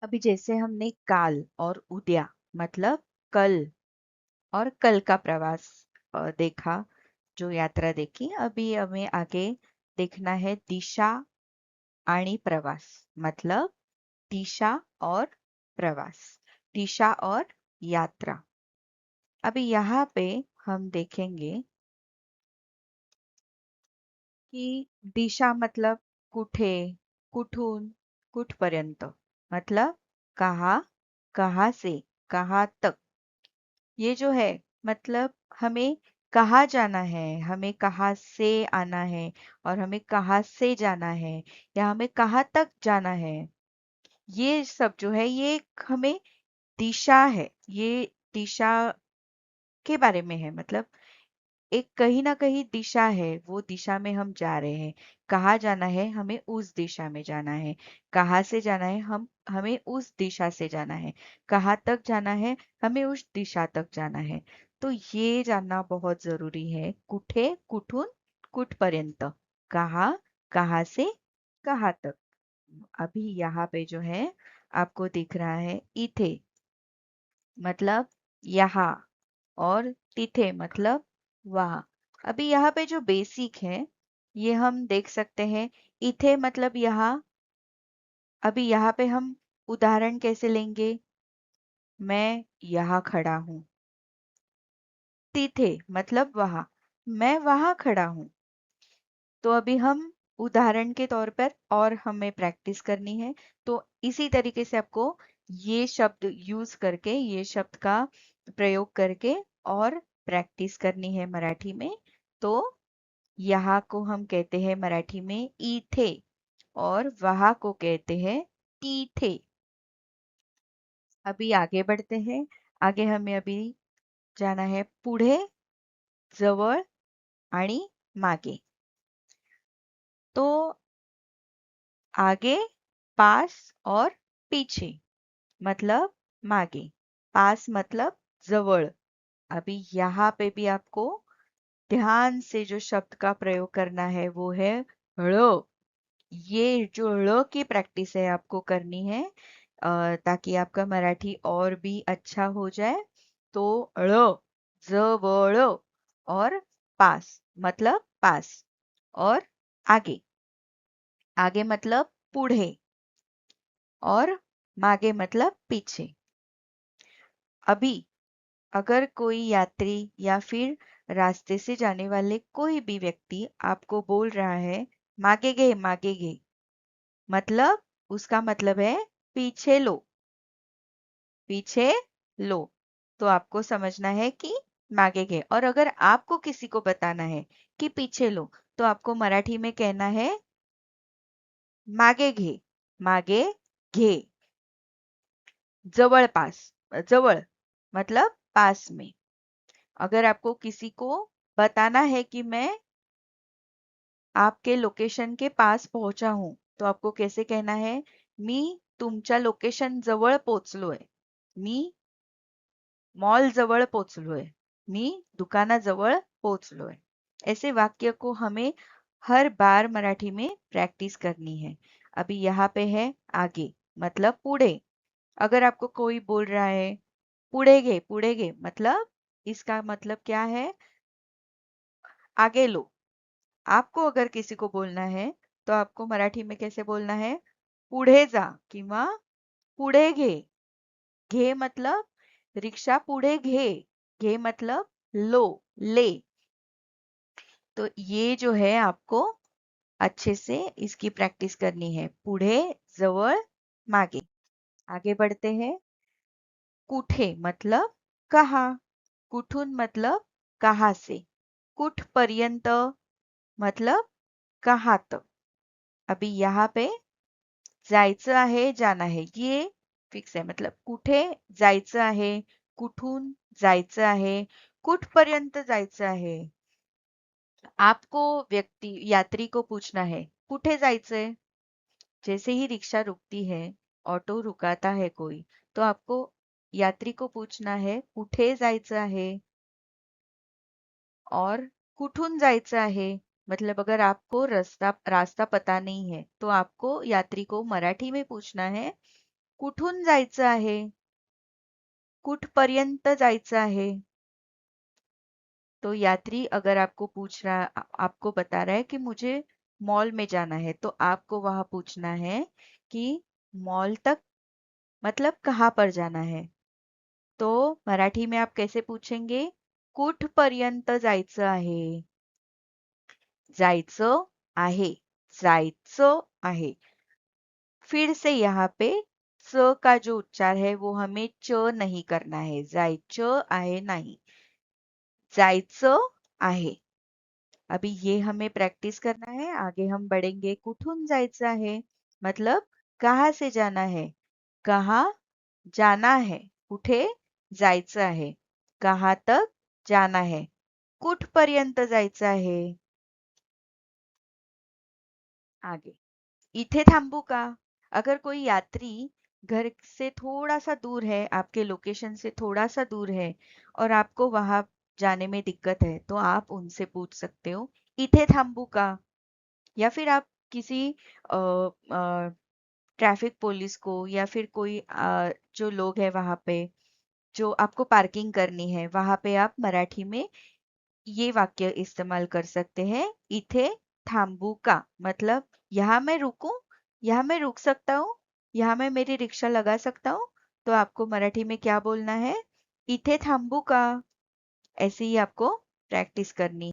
अभी जैसे हमने काल और उद्या मतलब कल और कल का प्रवास देखा, जो यात्रा देखी। अभी हमें आगे देखना है दिशा आणि प्रवास मतलब दिशा और प्रवास, दिशा और यात्रा। अभी यहाँ पे हम देखेंगे की दिशा मतलब कुठे, कुठून, कुठपर्यंत मतलब कहाँ, कहाँ से कहाँ तक। ये जो है मतलब हमें कहाँ जाना है, हमें कहाँ से आना है और हमें कहाँ से जाना है या हमें कहाँ तक जाना है। ये सब जो है ये एक हमें दिशा है, ये दिशा के बारे में है। मतलब एक कहीं ना कहीं दिशा है, वो दिशा में हम जा रहे हैं। कहाँ जाना है, हमें उस दिशा में जाना है। कहाँ से जाना है, हमें उस दिशा से जाना है। कहाँ तक जाना है, हमें उस दिशा तक जाना है। तो ये जानना बहुत जरूरी है, कुठे, कुठून, कुठपर्यंत, कहाँ, कहाँ से कहाँ तक। अभी यहाँ पे जो है आपको दिख रहा है इथे मतलब यहाँ और तिथे मतलब वहां। अभी यहाँ पे जो बेसिक है ये हम देख सकते हैं। इथे मतलब यहाँ। अभी यहाँ पे हम उदाहरण कैसे लेंगे? मैं यहाँ खड़ा हूँ। तिथे मतलब वहां, मैं वहां खड़ा हूँ। तो अभी हम उदाहरण के तौर पर और हमें प्रैक्टिस करनी है। तो इसी तरीके से आपको ये शब्द यूज करके, ये शब्द का प्रयोग करके और प्रैक्टिस करनी है मराठी में। तो यहाँ को हम कहते हैं मराठी में इथे और वहां को कहते हैं तिथे। अभी आगे बढ़ते हैं। आगे हमें अभी जाना है पुढे, जवळ आणि मागे। तो आगे, पास और पीछे मतलब मागे। पास मतलब जवळ। अभी यहाँ पे भी आपको ध्यान से जो शब्द का प्रयोग करना है वो है ळ। ये जो ळ की प्रैक्टिस है आपको करनी है, ताकि आपका मराठी और भी अच्छा हो जाए। तो ळ, जवळ और पास मतलब पास और आगे, आगे मतलब पुढे और मागे मतलब पीछे। अभी अगर कोई यात्री या फिर रास्ते से जाने वाले कोई भी व्यक्ति आपको बोल रहा है मागे गे मतलब उसका मतलब है पीछे लो, पीछे लो। तो आपको समझना है कि मागे गे। और अगर आपको किसी को बताना है कि पीछे लो, तो आपको मराठी में कहना है मागे घे, मागे घे। जवळपास, जवळ मतलब पास में। अगर आपको किसी को बताना है कि मैं आपके लोकेशन के पास पहुंचा हूं, तो आपको कैसे कहना है? मी तुमच्या लोकेशन जवळ पोहोचलोय, मी मॉल जवळ पोहोचलोय, मी दुकानाजवळ पोहोचलोय। ऐसे वाक्य को हमें हर बार मराठी में प्रैक्टिस करनी है। अभी यहाँ पे है आगे मतलब पुढे। अगर आपको कोई बोल रहा है पुढे गे मतलब इसका मतलब क्या है? आगे लो। आपको अगर किसी को बोलना है तो आपको मराठी में कैसे बोलना है? पुढे जा किंवा पुढे घे। घे मतलब रिक्शा पुढे घे, घे मतलब लो, ले। तो ये जो है आपको अच्छे से इसकी प्रैक्टिस करनी है। पुढे, जवळ, मागे। आगे बढ़ते हैं। कुठे मतलब कहाँ, कुठून मतलब कहाँ से, कुठपर्यंत मतलब कहाँ तक। अभी यहाँ पे जायचं आहे, जाना है ये फिक्स है। मतलब कुठे जायचं आहे, कुठून जायचं आहे, कुठपर्यंत जायचं आहे। आपको व्यक्ति यात्री को पूछना है कुठे जायचंय। जैसे ही रिक्शा रुकती है, ऑटो रुकाता है कोई, तो आपको यात्री को पूछना है कुठे जायचं आहे और कुठून जायचं आहे। मतलब अगर आपको रास्ता रास्ता पता नहीं है तो आपको यात्री को मराठी में पूछना है कुठून जायचं आहे? कुठपर्यंत जायचं आहे? तो यात्री अगर आपको पूछ रहा आपको बता रहा है कि मुझे मॉल में जाना है, तो आपको वहां पूछना है कि मॉल तक मतलब कहाँ पर जाना है. तो मराठी में आप कैसे पूछेंगे? कुठपर्यंत जायचं आहे? जायचं आहे. जायचं आहे. फिर से यहाँ पे च का जो उच्चार है वो हमें च नहीं करना है. जायचं आहे नाही. जायचं आहे. अभी ये हमें प्रैक्टिस करना है. आगे हम बढ़ेंगे. कुठून जायचं आहे मतलब कहाँ से जाना है. कहाँ जाना है. कुठे जायचं आहे. कहाँ तक जाना है. कुठपर्यंत जायचं आहे. आगे. इथे थांबू का? अगर कोई यात्री घर से थोड़ा सा दूर है, आपके लोकेशन से थोड़ा सा दूर है और आपको वहां जाने में दिक्कत है, तो आप उनसे पूछ सकते हो इथे थांबू का. या फिर आप किसी ट्रैफिक पुलिस को या फिर कोई जो लोग हैं वहां पे जो आपको पार्किंग करनी है वहां पे आप मराठी में ये वाक्य इस्तेमाल कर सकते हैं. इथे थांबू का मतलब यहाँ मैं रुकूं, यहाँ मैं रुक सकता हूँ, यहाँ मैं मेरी रिक्शा लगा सकता हूँ. तो आपको मराठी में क्या बोलना है? इथे थांबू का. ऐसे ही आपको प्रैक्टिस करनी